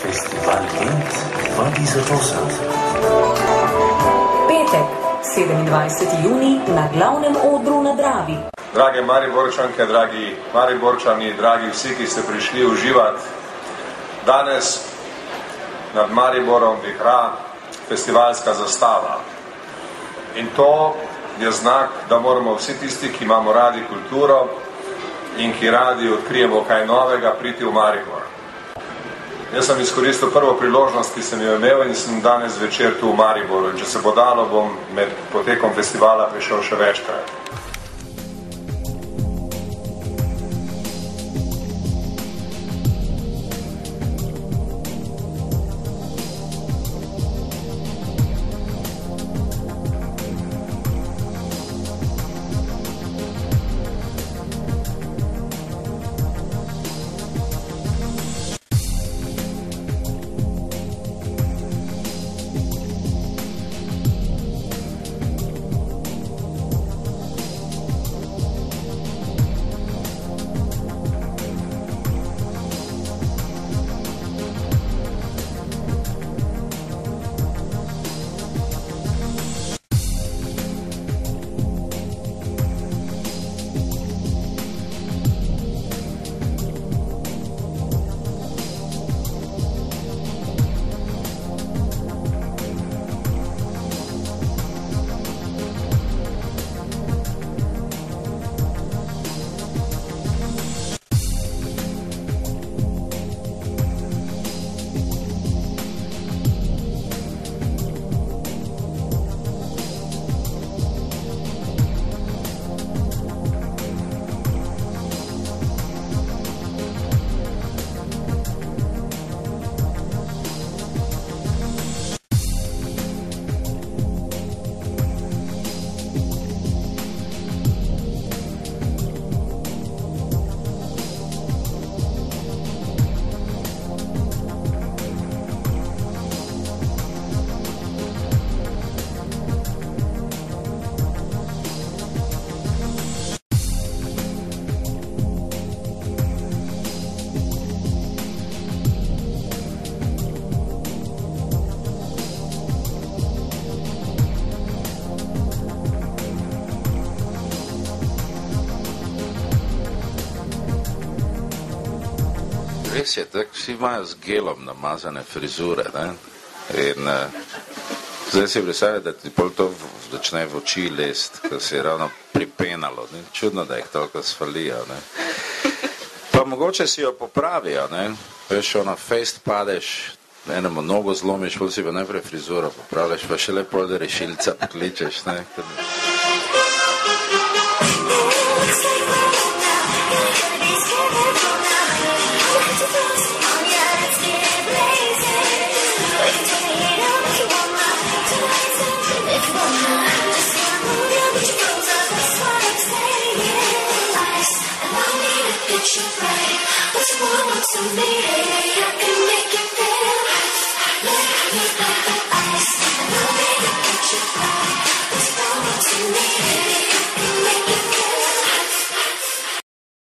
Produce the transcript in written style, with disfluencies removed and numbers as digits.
Festival Gent 2008. Petek, 27. junij na glavnem odru na Dravi. Drage Mariborčanke, dragi Mariborčani, dragi vsi, ki ste prišli uživati. Danes nad Mariborom vihra festivalska zastava. In to je znak, da moramo vsi tisti, ki imamo radi kulturo in ki radi odkrijemo kaj novega, priti v Maribor. Jaz sem izkoristil prvo priložnost, ki sem jo imel in sem danes večer tu v Mariboru. In če se bo dalo, bom med potekom festivala prišel še večkrat. Res je, tako vsi imajo z gelom namazane frizure, ne? In zdaj si predstavljaj, da ti pol to začne v oči lest, ko si je ravno pripenalo, ne? Čudno, da jih toliko sfalijo, ne? Pa mogoče si jo popravijo, ne? Veš, ono, fejst padeš, enemu nogo zlomiš, pol si pa najprej frizuro popravljaš, pa še lepo da rešilca pokličeš, ne? What's more to me? I can